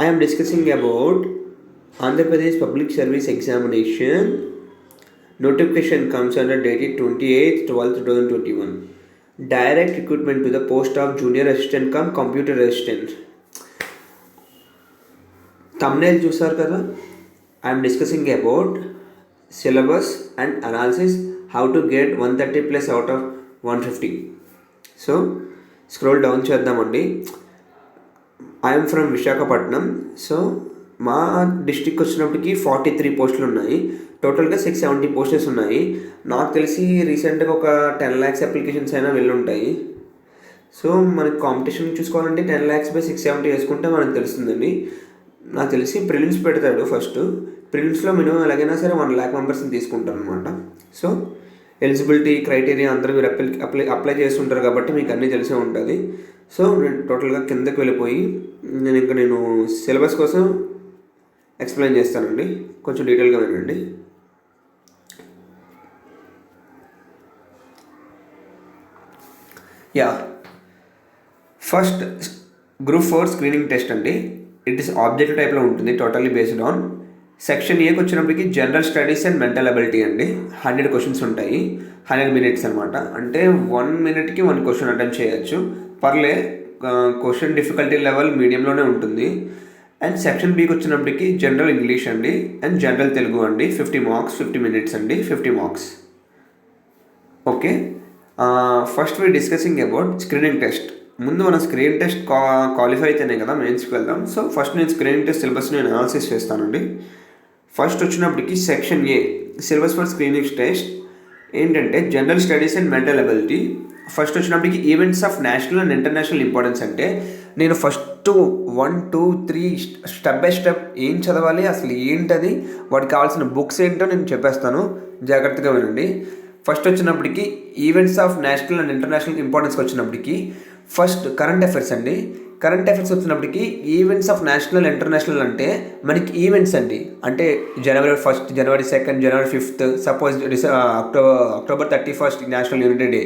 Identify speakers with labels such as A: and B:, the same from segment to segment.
A: I am discussing about Andhra Pradesh Public Service Examination. Notification comes under dated 28th 12th 2021. Direct recruitment to the post of junior assistant cum computer assistant. Thumbnail చూసారు కదా. I am discussing about syllabus and analysis, how to get 130 plus out of 150. So scroll down చేద్దామండి. I'm from Visakhapatnam. So మా district వచ్చినప్పటికి 43 పోస్టులు ఉన్నాయి. టోటల్గా 670 posts ఉన్నాయి. నాకు తెలిసి రీసెంట్గా ఒక 10 lakhs అప్లికేషన్స్ అయినా వెళ్ళుంటాయి. సో మనకి కాంపిటీషన్ చూసుకోవాలంటే 10 lakhs బై 670 వేసుకుంటే మనకు తెలుస్తుందండి. నాకు తెలిసి ప్రిలిమ్స్ పెడతాడు ఫస్ట్. ప్రిలిమ్స్లో మినిమం ఎలాగైనా సరే 1 lakh మెంబర్స్ని తీసుకుంటాను అనమాట. సో ఎలిజిబిలిటీ క్రైటీరియా అందరూ మీరు అప్లై చేస్తుంటారు కాబట్టి మీకు అన్నీ తెలిసే ఉంటుంది. సో నేను టోటల్గా కిందకి వెళ్ళిపోయి నేను సిలబస్ కోసం ఎక్స్ప్లెయిన్ చేస్తానండి. కొంచెం డీటెయిల్గా వినండి. ఫస్ట్ గ్రూప్ 4 స్క్రీనింగ్ టెస్ట్ అండి. ఇట్ ఈస్ ఆబ్జెక్టివ్ టైప్లో ఉంటుంది. టోటల్లీ బేస్డ్ ఆన్ సెక్షన్ ఏకి వచ్చినప్పటికి general studies and mental ability అండి. 100 క్వశ్చన్స్ ఉంటాయి. 100 minutes అనమాట. అంటే 1 minute 1 క్వశ్చన్ అటెంప్ట్ చేయొచ్చు. పర్లే క్వశ్చన్ డిఫికల్టీ లెవెల్ మీడియంలోనే ఉంటుంది. అండ్ సెక్షన్ బికి వచ్చినప్పటికి జనరల్ ఇంగ్లీష్ అండి అండ్ జనరల్ తెలుగు అండి. 50 marks 50 minutes అండి. 50 marks. Okay, first we discussing about screening test. ముందు మనం స్క్రీన్ టెస్ట్ క్వాలిఫై అయితేనే కదా మెయిన్స్కి వెళ్దాం. సో ఫస్ట్ నేను స్క్రీనింగ్ టెస్ట్ సిలబస్ నేను అనాలిసిస్ చేస్తానండి. ఫస్ట్ వచ్చినప్పటికి section A syllabus for screening test ఏంటంటే general studies and mental ability. First వచ్చినప్పటికి events of national and international importance. అంటే నేను ఫస్ట్ 1 2 3 స్టెప్ బై స్టెప్ ఏం చదవాలి, అసలు ఏంటది, వాటికి కావాల్సిన బుక్స్ ఏంటో నేను చెప్పేస్తాను, జాగ్రత్తగా వినండి. ఫస్ట్ వచ్చినప్పటికి events of national and international ఇంపార్టెన్స్కి వచ్చినప్పటికి ఫస్ట్ కరెంట్ అఫైర్స్ అండి. కరెంట్ అఫైర్స్ వచ్చినప్పటికి ఈవెంట్స్ ఆఫ్ నేషనల్ ఇంటర్నేషనల్ అంటే మనకి ఈవెంట్స్ అండి. అంటే January 1st, January 2nd, January 5th, suppose October 31st national unity day,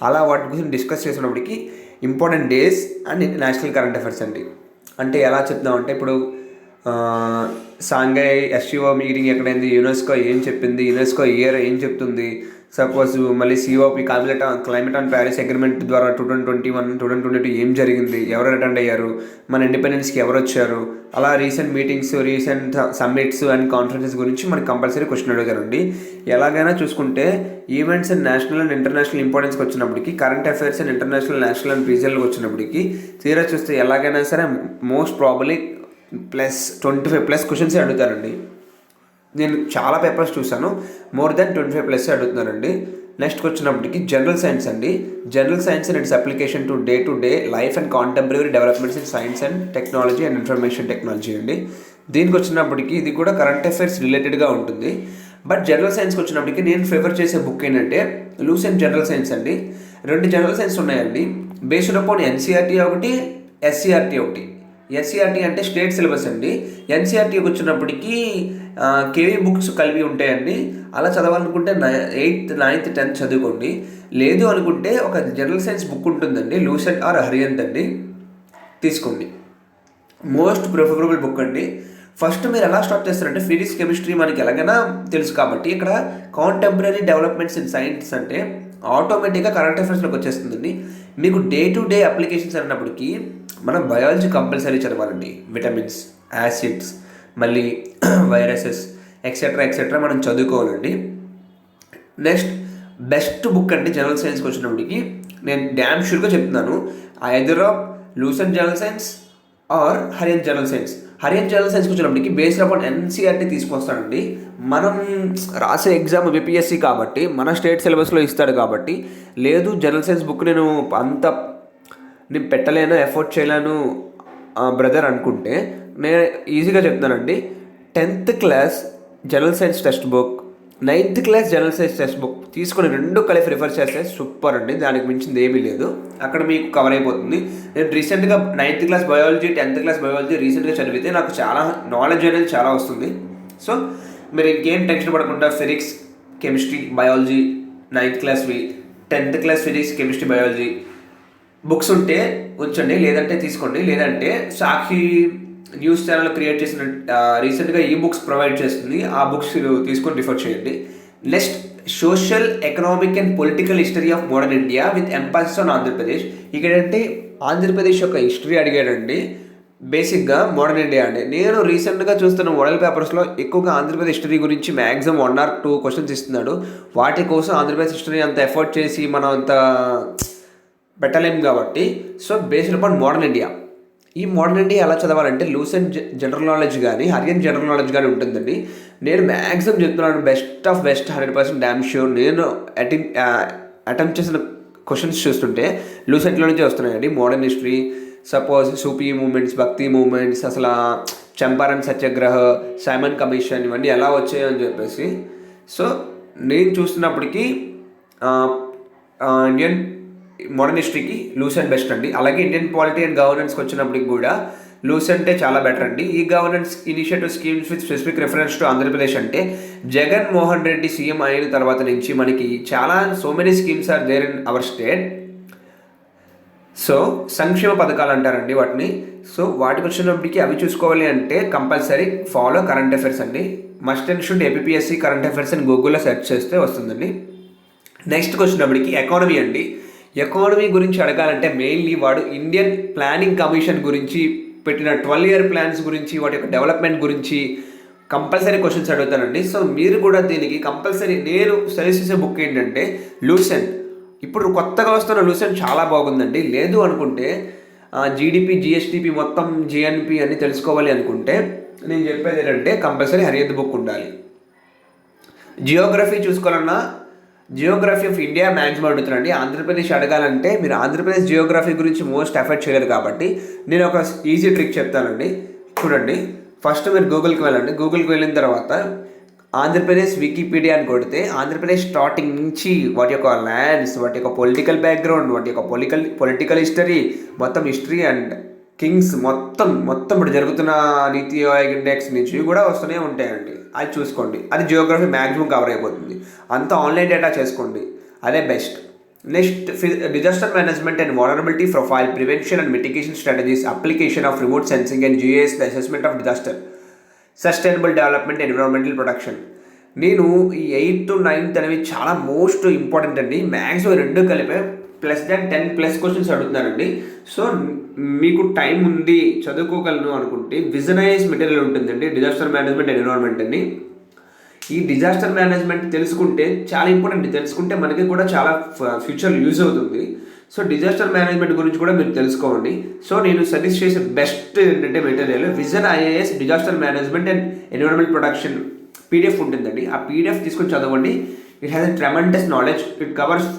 A: అలా వాటి గురించి డిస్కస్ చేసినప్పటికి important days and national current affairs అండి. అంటే ఎలా చెప్తామంటే ఇప్పుడు సాంఘై SCO మీటింగ్ ఎక్కడైంది, యునెస్కో ఏం చెప్పింది, యునెస్కో ఇయర్ ఏం చెప్తుంది, సపోజ్ మళ్ళీ COP climate on Paris agreement ద్వారా 2021 2022 ఏం జరిగింది, ఎవరు అటెండ్ అయ్యారు, మన ఇండిపెండెన్స్కి ఎవరు వచ్చారు, అలా recent meetings, recent summits and conferences గురించి మనకి కంపల్సరీ క్వశ్చన్ అడిగారండి. ఎలాగైనా చూసుకుంటే events and national and international ఇంపార్టెన్స్కి వచ్చినప్పటికి, current affairs and international, national and రీజనల్కి వచ్చినప్పటికి తీరా చూస్తే ఎలాగైనా సరే మోస్ట్ ప్రాబబ్లీ +25+ క్వశ్చన్సే అడుగుతారండి. నేను చాలా పేపర్స్ చూసాను, మోర్ దెన్ 25+ అడుగుతున్నారండి. నెక్స్ట్కి వచ్చినప్పటికి జనరల్ సైన్స్ అండి. General science and it's application to day life and contemporary developments in science and technology and information technology అండి. దీనికి వచ్చినప్పటికి ఇది కూడా కరెంట్ అఫైర్స్ రిలేటెడ్గా ఉంటుంది. బట్ జనరల్ సైన్స్కి వచ్చినప్పటికి నేను ప్రిఫర్ చేసే బుక్ ఏంటంటే లూసెంట్ జనరల్ సైన్స్ అండి. 2 జనరల్ సైన్స్ ఉన్నాయండి. బేస్డ్ అపాన్ NCERT ఒకటి, SCERT ఒకటి. SCERT అంటే స్టేట్ సిలబస్ అండి. NCERTకి వచ్చినప్పటికీ KV బుక్స్ కలిపి ఉంటాయండి. అలా చదవాలనుకుంటే 8th 9th 10th చదువుకోండి. లేదు అనుకుంటే ఒక జనరల్ సైన్స్ బుక్ ఉంటుందండి, లూసెంట్ ఆర్ హరియంత్ అండి, తీసుకోండి. మోస్ట్ ప్రిఫరబుల్ బుక్ అండి. ఫస్ట్ మీరు ఎలా స్టార్ట్ చేస్తారంటే ఫిజిక్స్ కెమిస్ట్రీ మనకి ఎలాగైనా తెలుసు కాబట్టి ఇక్కడ కాంటెంపరీ డెవలప్మెంట్స్ ఇన్ సైన్స్ అంటే ఆటోమేటిక్గా కరెంట్ అఫైర్స్లోకి వచ్చేస్తుందండి. మీకు డే టు డే అప్లికేషన్స్ అన్నప్పటికీ మనం బయాలజీ కంపల్సరీ చదవాలండి. విటమిన్స్, యాసిడ్స్, మళ్ళీ వైరసెస్ ఎక్సెట్రా మనం చదువుకోవాలండి. నెక్స్ట్ బెస్ట్ బుక్ అంటే జనరల్ సైన్స్కి వచ్చినప్పటికి నేను డ్యామ్ షూర్గా చెప్తున్నాను, either of Lucent general science or Arihant general science. Arihant general సైన్స్కి వచ్చినప్పటికి బేస్డ్ అపాన్ NCERT తీసుకొస్తానండి. మనం రాసే ఎగ్జామ్ BPSC కాబట్టి మన స్టేట్ సిలబస్లో ఇస్తాడు కాబట్టి, లేదు జనరల్ సైన్స్ బుక్ నేను పెట్టలేను, ఎఫోర్డ్ చేయలేను బ్రదర్ అనుకుంటే నేను ఈజీగా చెప్తానండి. 10th class general science text book, 9th class general science text book తీసుకొని 2 కలిపి రిఫర్ చేస్తే సూపర్ అండి. దానికి మించింది ఏమీ లేదు, అక్కడ మీకు కవర్ అయిపోతుంది. నేను రీసెంట్గా 9th class biology, 10th class biology రీసెంట్గా చదివితే నాకు చాలా నాలెడ్జ్ అనేది చాలా వస్తుంది. సో మీరు ఇంకేం టెన్షన్ పడకుండా physics, chemistry, biology 9th క్లాస్వి, 10th class physics, chemistry, biology books ఉంటే ఉంచండి, లేదంటే తీసుకోండి. లేదంటే సాక్షి న్యూస్ ఛానల్ క్రియేట్ చేసిన రీసెంట్గా ఈ బుక్స్ ప్రొవైడ్ చేస్తుంది. ఆ బుక్స్ తీసుకొని రిఫర్ చేయండి. Next, social, economic and political history of modern India with emphasis on Andhra Pradesh. ఇక్కడంటే ఆంధ్రప్రదేశ్ యొక్క హిస్టరీ అడిగాడండి. బేసిక్గా మోడర్న్ ఇండియా అండి. నేను రీసెంట్గా చూస్తున్న మోడల్ పేపర్స్లో ఎక్కువగా ఆంధ్రప్రదేశ్ హిస్టరీ గురించి మ్యాక్సిమం 1 or 2 క్వశ్చన్స్ ఇస్తున్నాడు. వాటి కోసం ఆంధ్రప్రదేశ్ హిస్టరీ అంత ఎఫర్ట్ చేసి మనం అంత పెట్టలేము కాబట్టి, so based upon modern India. ఈ మోడర్న్ ఇండియా ఎలా చదవాలంటే లూసెంట్ జనరల్ నాలెడ్జ్ కానీ హరియన్ జనరల్ నాలెడ్జ్ కానీ ఉంటుందండి. నేను మ్యాక్సిమం చెప్తున్నాను, best of best 100% damn sure. నేను అటెంప్ట్ చేసిన క్వశ్చన్స్ చూస్తుంటే లూసెంట్లో నుంచే వస్తున్నాయండి. మోడర్న్ హిస్టరీ, సపోజ్ సూపీ మూమెంట్స్, భక్తి మూమెంట్స్, అసలు చంపారన్ సత్యాగ్రహ, సైమన్ కమిషన్, ఇవన్నీ ఎలా వచ్చాయో అని చెప్పేసి. సో నేను చూస్తున్నప్పటికీ ఇండియన్ మోడర్న్ హిస్టరీకి లూసెంట్ బెస్ట్ అండి. అలాగే ఇండియన్ పాలిటీ అండ్ గవర్నెన్స్కి వచ్చినప్పటికి కూడా లూసెంటే చాలా బెటర్ అండి. ఈ governance initiative schemes with specific reference to Andhra Pradesh అంటే జగన్మోహన్ రెడ్డి సీఎం అయిన తర్వాత నుంచి మనకి చాలా so many schemes are there in our state. So సంక్షేమ పథకాలు అంటారండి వాటిని. సో వాటికి వచ్చినప్పటికీ అవి చూసుకోవాలి అంటే కంపల్సరీ ఫాలో కరెంట్ అఫైర్స్ అండి. Must and should APSC current affairs అని గూగుల్లో సెర్చ్ చేస్తే వస్తుందండి. నెక్స్ట్కి వచ్చినప్పటికి ఎకానమీ అండి. ఎకానమీ గురించి అడగాలంటే మెయిన్లీ వాడు ఇండియన్ ప్లానింగ్ కమిషన్ గురించి పెట్టిన 12-year ప్లాన్స్ గురించి, వాటి యొక్క డెవలప్మెంట్ గురించి కంపల్సరీ క్వశ్చన్స్ అడుగుతానండి. సో మీరు కూడా దీనికి కంపల్సరీ నేను సజెస్ట్ చేసే బుక్ ఏంటంటే లూసెంట్. ఇప్పుడు కొత్తగా వస్తున్న లూసెంట్ చాలా బాగుందండి. లేదు అనుకుంటే జీడిపి, జిఎస్టిపి, మొత్తం జిఎన్పి అని తెలుసుకోవాలి అనుకుంటే నేను చెప్పేది ఏంటంటే కంపల్సరీ హరియత్ బుక్ ఉండాలి. జియోగ్రఫీ చూసుకోవాలన్నా జియోగ్రఫీ ఆఫ్ ఇండియా మ్యాక్సిమం అడుగుతానండి. ఆంధ్రప్రదేశ్ అడగాలంటే మీరు ఆంధ్రప్రదేశ్ జియోగ్రఫీ గురించి మోస్ట్ ఎఫర్ట్ చేయలేదు కాబట్టి నేను ఒక ఈజీ ట్రిక్ చెప్తానండి. చూడండి, ఫస్ట్ మీరు గూగుల్కి వెళ్ళండి. గూగుల్కి వెళ్ళిన తర్వాత ఆంధ్రప్రదేశ్ వికీపీడియా అని కొడితే ఆంధ్రప్రదేశ్ స్టార్టింగ్ నుంచి వాటి యొక్క ల్యాండ్స్, వాటి యొక్క పొలిటికల్ బ్యాక్గ్రౌండ్, వాటి యొక్క పొలిటికల్ హిస్టరీ, మొత్తం హిస్టరీ అండ్ కింగ్స్ మొత్తం ఇప్పుడు జరుగుతున్న నీతి ఆయోగ్ ఇండెక్స్ నుంచి కూడా వస్తూనే ఉంటాయండి. అది చూసుకోండి. అది జియోగ్రఫీ మ్యాక్సిమం కవర్ అయిపోతుంది. అంతా ఆన్లైన్ డేటా చేసుకోండి, అదే best. Next, disaster management and vulnerability profile, prevention and mitigation strategies, application of remote sensing and GIS, the assessment of disaster, sustainable development, environmental protection. నేను ఈ 8th to 9th అనేవి చాలా most important అండి. Maximum 2 కలిపే +10+ questions అడుగుతున్నారండి. So మీకు time ఉంది, చదువుకోగలను అనుకుంటే విజనైజ్ మెటీరియల్ ఉంటుందండి, డిజాస్టర్ మేనేజ్మెంట్ అండ్ ఎన్విరాన్మెంట్ అని. ఈ డిజాస్టర్ మేనేజ్మెంట్ తెలుసుకుంటే చాలా ఇంపార్టెంట్. తెలుసుకుంటే మనకి కూడా చాలా ఫ్యూచర్ యూజ్ అవుతుంది. సో డిజాస్టర్ మేనేజ్మెంట్ గురించి కూడా మీరు తెలుసుకోండి. సో నేను సజెస్ట్ చేసే బెస్ట్ ఏంటంటే material vision IAS disaster management and environment protection PDF ఉంటుందండి. ఆ పీడిఎఫ్ తీసుకొని చదవండి. It has a tremendous knowledge. It covers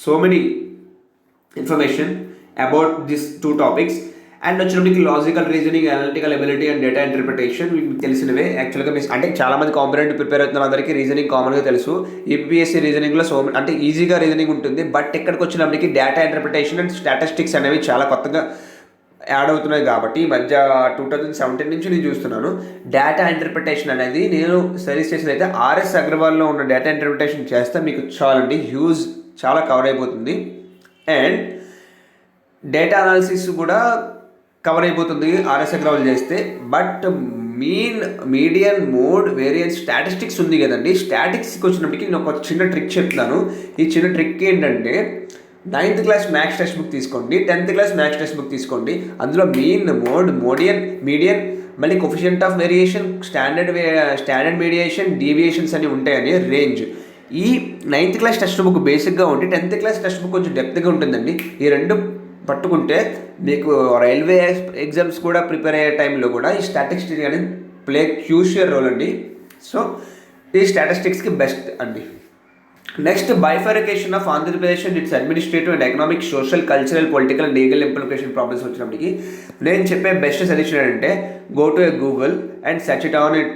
A: so many information about this 2 topics. And వచ్చినప్పటికి logical reasoning, analytical ability and data interpretation మీకు తెలిసినవే. యాక్చువల్గా అంటే చాలామంది కాంపిటేటివ్ ప్రిపేర్ అవుతున్న అందరికీ రీజనింగ్ కామన్గా తెలుసు. యూపీఎస్సీ రీజనింగ్లో అంటే ఈజీగా రీజనింగ్ ఉంటుంది. బట్ ఇక్కడికి వచ్చినప్పటికి డేటా ఇంటర్ప్రిటేషన్ అండ్ స్టాటిస్టిక్స్ అనేవి చాలా కొత్తగా యాడ్ అవుతున్నాయి కాబట్టి ఈ మధ్య 2017 నుంచి నేను చూస్తున్నాను. డేటా ఇంటర్ప్రిటేషన్ అనేది నేను సజెస్ట్ చేసిన అయితే ఆర్ఎస్ అగ్రవాల్లో ఉన్న డేటా ఇంటర్ప్రిటేషన్ చేస్తే మీకు చాలండి, హ్యూజ్ చాలా కవర్ అయిపోతుంది. అండ్ డేటా అనాలిసిస్ కూడా కవర్ అయిపోతుంది ఆర్ఎస్ అగ్రవాల్ చేస్తే. But median, mode, variance, statistics ఉంది కదండి. స్టాటిస్టిక్స్కి వచ్చినప్పటికీ నేను ఒక చిన్న ట్రిక్ చెప్తాను. ఈ చిన్న ట్రిక్ ఏంటంటే 9th class maths text book తీసుకోండి, 10th class maths text book తీసుకోండి. అందులో మీన్, మోడ్, మీడియన్, మళ్ళీ coefficient of variation, standard variation, deviations అని ఉంటాయని రేంజ్. ఈ 9th క్లాస్ టెక్స్ట్ బుక్ బేసిక్గా ఉంటే 10th క్లాస్ టెక్స్ట్ బుక్ కొంచెం డెప్త్గా ఉంటుందండి. ఈ 2 పట్టుకుంటే మీకు రైల్వే ఎగ్జామ్స్ కూడా ప్రిపేర్ అయ్యే టైంలో కూడా ఈ స్టాటిస్టిక్స్ అనేది ప్లే క్రూషియల్ రోల్ అండి. సో ఈ స్టాటిస్టిక్స్కి బెస్ట్ అండి. Next, bifurcation of Andhra Pradesh and it's administrative and economic, social, cultural, political and legal implication problems వచ్చినప్పటికీ నేను చెప్పే బెస్ట్ సజెషన్ ఏంటంటే go to A Google and search it on it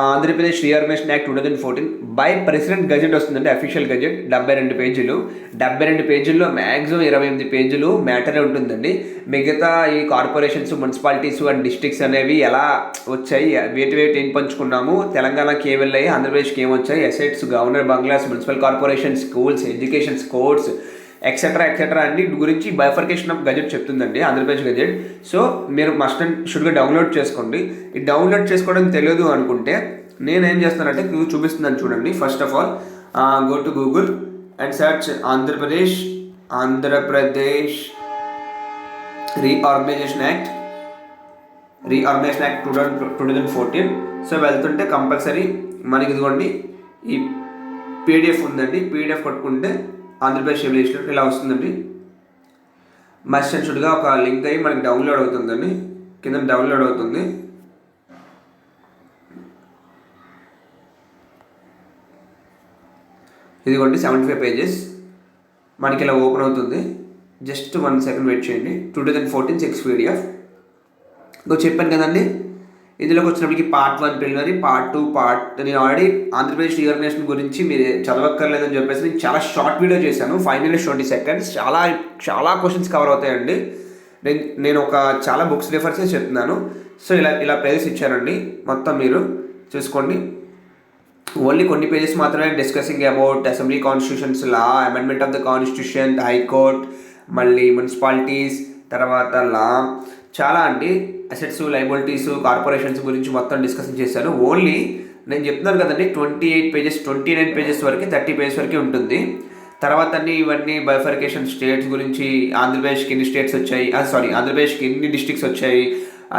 A: Andhra Pradesh reorganisation act 2014 by president gazette వస్తుందండి, official gazette. 72 పేజీలు. 72 పేజీల్లో maximum 28 పేజీలు మ్యాటరే ఉంటుందండి. మిగతా ఈ కార్పొరేషన్స్, మున్సిపాలిటీస్ అండ్ డిస్ట్రిక్ట్స్ అనేవి ఎలా వచ్చాయి, వేటి ఏం పంచుకున్నాము, తెలంగాణకి ఏం వెళ్ళాయి, ఆంధ్రప్రదేశ్కి ఏం వచ్చాయి, assets, governor bungalows, municipal corporation, schools, education, courts, etcetera etcetera అన్ని గురించి బైఫర్కేషన్ ఆఫ్ గజెట్ చెప్తుందండి ఆంధ్రప్రదేశ్ గజెట్. సో మీరు మస్ట్ అండ్ షుడ్గా డౌన్లోడ్ చేసుకోండి. ఈ డౌన్లోడ్ చేసుకోవడం తెలియదు అనుకుంటే నేనేం చేస్తానంటే చూపిస్తున్నాను చూడండి. First of all go to Google and search Andhra Pradesh reorganisation act 2014. So వెళ్తుంటే కంపల్సరీ మనకి ఇదిగోండి ఈ పీడిఎఫ్ ఉందండి. పీడిఎఫ్ కొట్టుకుంటే ఆంధ్రప్రదేశ్ రెవల్యూషన్ ఇలా వస్తుందండి. మస్ట్ అండ్ షుడ్గా ఒక లింక్ అయ్యి మనకి డౌన్లోడ్ అవుతుందండి. కింద డౌన్లోడ్ అవుతుంది. ఇదిగోండి 75 pages మనకి ఇలా ఓపెన్ అవుతుంది. జస్ట్ 1 second వెయిట్ చేయండి. 2014 6 PDF చెప్పాను కదండి. ఇందులోకి వచ్చినప్పటికి పార్ట్ 1 ప్రిలిమినరీ, పార్ట్ 2 నేను ఆల్రెడీ ఆంధ్రప్రదేశ్ రీఆర్గనైజేషన్ గురించి మీరు చదవక్కర్లేదని చెప్పేసి నేను చాలా షార్ట్ వీడియో చేశాను, 5 minutes 20 seconds. చాలా క్వశ్చన్స్ కవర్ అవుతాయండి. నేను ఒక చాలా బుక్స్ రిఫర్ చేసి చెప్తున్నాను. సో ఇలా పేజెస్ ఇచ్చారండి. మొత్తం మీరు చూసుకోండి. ఓన్లీ కొన్ని పేజెస్ మాత్రమే discussing about assembly constitutions law, amendment of the constitution, high court, మళ్ళీ మున్సిపాలిటీస్, తర్వాత లా, చాలా అండి అసెట్స్, లైబిలిటీస్, కార్పొరేషన్స్ గురించి మొత్తం డిస్కషన్ చేశాను. ఓన్లీ నేను చెప్తున్నాను కదండి 28 pages 29 pages వరకు 30 pages వరకు ఉంటుంది. తర్వాత అన్ని ఇవన్నీ బైఫర్కేషన్ స్టేట్స్ గురించి, ఆంధ్రప్రదేశ్కి ఎన్ని స్టేట్స్ వచ్చాయి, ఆంధ్రప్రదేశ్కి ఎన్ని డిస్ట్రిక్ట్స్ వచ్చాయి,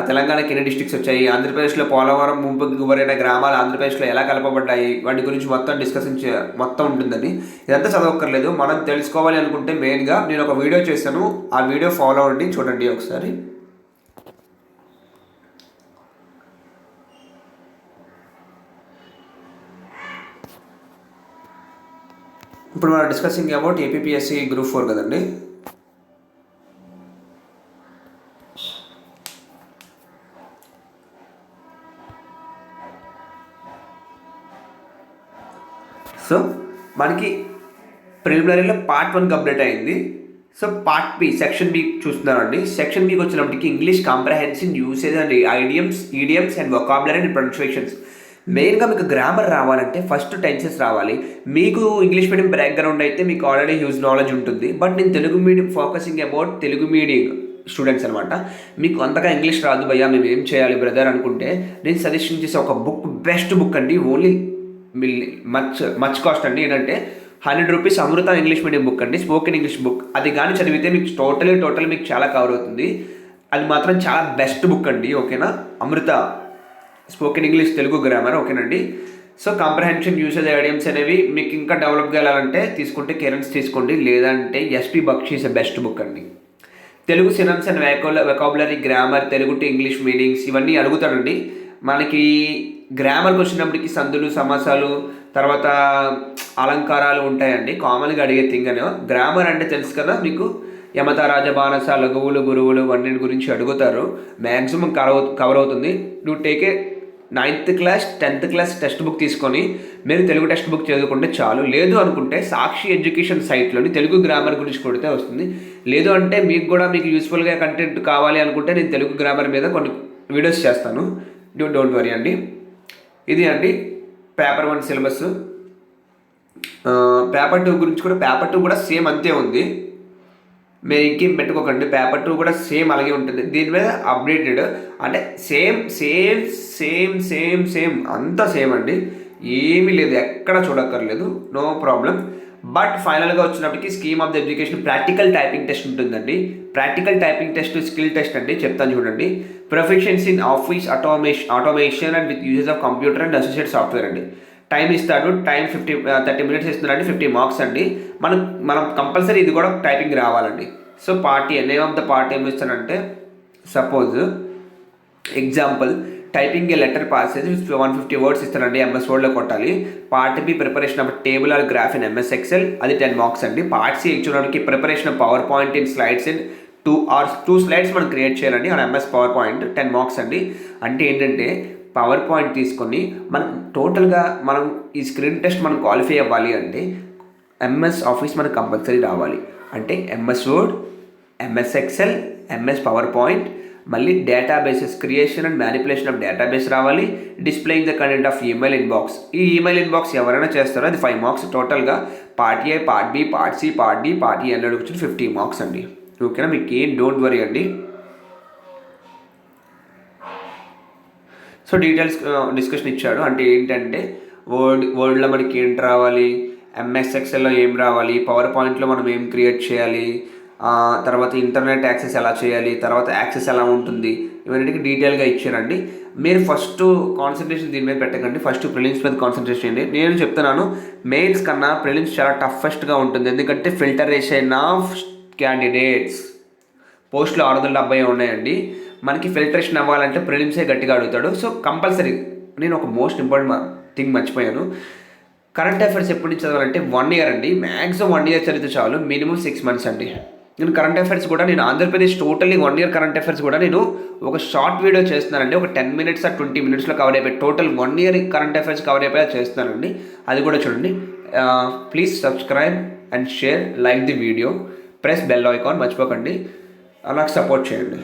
A: తెలంగాణకి ఎన్ని డిస్ట్రిక్ట్స్ వచ్చాయి, ఆంధ్రప్రదేశ్లో పోలవరం ముంపుకు గురైన గ్రామాలు ఆంధ్రప్రదేశ్లో ఎలా కలపబడ్డాయి, వాటి గురించి మొత్తం డిస్కషన్ మొత్తం ఉంటుందండి. ఇదంతా చదవక్కర్లేదు. మనం తెలుసుకోవాలి అనుకుంటే మెయిన్గా నేను ఒక వీడియో చేశాను, ఆ వీడియో ఫాలో అవ్వండి, చూడండి ఒకసారి. ఇప్పుడు మనం డిస్కసింగ్ అబౌట్ ఏపీపీఎస్సీ Group 4 కదండి. సో మనకి ప్రిలిమినరీలో పార్ట్ 1 కంప్లీట్ అయింది. So part B section B చూస్తున్నారండి. సెక్షన్ బికి వచ్చినప్పటికి English comprehension usage and idioms and vocabulary and pronunciations. మెయిన్గా మీకు గ్రామర్ రావాలంటే ఫస్ట్ టెన్సెస్ రావాలి. మీకు ఇంగ్లీష్ మీడియం బ్యాక్గ్రౌండ్ అయితే మీకు ఆల్రెడీ హ్యూజ్ నాలెడ్జ్ ఉంటుంది. బట్ నేను Telugu medium focusing about Telugu medium students అనమాట. మీకు అంతగా ఇంగ్లీష్ రాదు భయ్యా, మేము ఏం చేయాలి బ్రదర్ అనుకుంటే నేను సజెషన్ చేసే ఒక బుక్, బెస్ట్ బుక్ అండి. ఓన్లీ మచ్ కాస్ట్ అండి. ఏంటంటే 100 rupees అమృత ఇంగ్లీష్ మీడియం బుక్ అండి, స్పోకెన్ ఇంగ్లీష్ బుక్. అది కానీ చదివితే మీకు టోటల్ మీకు చాలా కవర్ అవుతుంది. అది మాత్రం చాలా బెస్ట్ బుక్ అండి. ఓకేనా, Amrutha spoken English Telugu grammar. ఓకేనండి. సో కాంప్రహెన్షన్ యూసేజ్ ఐడియమ్స్ అనేవి మీకు ఇంకా డెవలప్ చేయాలంటే తీసుకుంటే కేరెన్స్ తీసుకోండి, లేదంటే SP Bakshi is best book అండి. Telugu synonyms and vocabulary, grammar, Telugu to English meanings ఇవన్నీ అడుగుతాడండి. మనకి గ్రామర్కి వచ్చినప్పటికి సందులు, సమాసాలు, తర్వాత అలంకారాలు ఉంటాయండి. కామన్గా అడిగే థింగ్ అని. గ్రామర్ అంటే తెలుసు కదా మీకు, యమత, రాజబానస, లఘువులు, గురువులు అన్నిటి గురించి అడుగుతారు. మ్యాక్సిమం కవర్ అవుతుంది. నువ్వు టేకే 9th class 10th class text book తీసుకొని మీరు తెలుగు టెక్స్ట్ బుక్ చదువుకుంటే చాలు. లేదు అనుకుంటే సాక్షి ఎడ్యుకేషన్ సైట్లోని తెలుగు గ్రామర్ గురించి కొడితే వస్తుంది. లేదు అంటే మీకు యూస్ఫుల్గా కంటెంట్ కావాలి అనుకుంటే నేను తెలుగు గ్రామర్ మీద కొన్ని వీడియోస్ చేస్తాను. డోంట్ వరీ అండి. ఇది అండి పేపర్ 1 సిలబస్. పేపర్ 2 గురించి కూడా, పేపర్ 2 కూడా సేమ్ అంతే ఉంది. మీరు ఇంకేం పెట్టుకోకండి. పేపర్ 2 కూడా సేమ్ అలాగే ఉంటుంది. దీని మీద అప్డేటెడ్ అంటే సేమ్ అంతా సేమ్ అండి. ఏమీ లేదు, ఎక్కడ చూడక్కర్లేదు, నో ప్రాబ్లం. బట్ ఫైనల్గా వచ్చినప్పటికీ scheme of the education practical typing test ఉంటుందండి. Practical typing test skill test అండి, చెప్తాను చూడండి. Proficiency in office automation and with usages of computer and associate software అండి. టైం ఇస్తాడు, 30 minutes ఇస్తున్నాడు, 50 marks అండి. మనం కంపల్సరీ ఇది కూడా టైపింగ్ రావాలండి. So part A, name of the part ఏమి ఇస్తానంటే, suppose example typing a letter passage 150 words ఇస్తానండి, MS Wordలో కొట్టాలి. Part B preparation of table or graph in MS Excel, అది 10 marks అండి. పార్ట్ సి చూడడానికి preparation of PowerPoint in slides in 2 slides మనం create చేయాలండి on MS PowerPoint, 10 marks అండి. అంటే ఏంటంటే పవర్ పాయింట్ తీసుకొని మనం టోటల్గా మనం ఈ స్క్రీన్ టెస్ట్ మనం క్వాలిఫై అవ్వాలి అంటే MS ఆఫీస్ మనకు కంపల్సరీ రావాలి. అంటే MS Word, MS Excel, MS PowerPoint, మళ్ళీ databases creation and manipulation of database రావాలి. Displaying the content of email inbox. ఈ ఈమెయిల్ ఇన్బాక్స్ ఎవరైనా చేస్తారో అది 5 మార్క్స్ టోటల్గా. Part A, part B, part C, part D, part E అన్నీ కూర్చొని 50 marks అండి. ఓకేనా, మీకు ఏం డోంట్ వరీ అండి. సో డీటెయిల్స్ డిస్కషన్ ఇచ్చాడు. అంటే ఏంటంటే వర్డ్లో మనకి ఏంటి రావాలి, ఎంఎస్ ఎక్సెల్లో ఏం రావాలి, పవర్ పాయింట్లో మనం ఏం క్రియేట్ చేయాలి, తర్వాత ఇంటర్నెట్ యాక్సెస్ ఎలా చేయాలి, తర్వాత యాక్సెస్ ఎలా ఉంటుంది, ఇవన్నిటికీ డీటెయిల్గా ఇచ్చారండి. మీరు ఫస్ట్ కాన్సన్ట్రేషన్ దీని మీద పెట్టకండి, ఫస్ట్ ప్రిలిమ్స్ మీద కాన్సన్ట్రేషన్ చేయండి. నేను చెప్తున్నాను మెయిన్స్ కన్నా ప్రిలిమ్స్ చాలా టఫెస్ట్గా ఉంటుంది. ఎందుకంటే ఫిల్టరేషన్ ఆఫ్ క్యాండిడేట్స్ పోస్టులు 670 ఉన్నాయండి. మనకి ఫిల్టరేషన్ అవ్వాలంటే ప్రిలిమ్సే గట్టిగా అడుగుతాడు. సో కంపల్సరీ నేను ఒక మోస్ట్ ఇంపార్టెంట్ థింగ్ మర్చిపోయాను. కరెంట్ అఫైర్స్ ఎప్పటి నుంచి చదవాలంటే 1 ఇయర్ అండి. మ్యాక్సిమం 1 ఇయర్ చదివితే చాలు, మినిమం 6 months అండి. నేను కరెంట్ అఫైర్స్ కూడా నేను Andhra Pradesh totally 1 year current affairs కూడా నేను ఒక షార్ట్ వీడియో చేస్తున్నానండి. ఒక 10 minutes or 20 minutesలో కవర్ అయిపోయి total 1 year current affairs cover అయిపోయి చేస్తున్నానండి. అది కూడా చూడండి. Please subscribe and share, like the video, press bell icon మర్చిపోకండి. నాకు సపోర్ట్ చేయండి.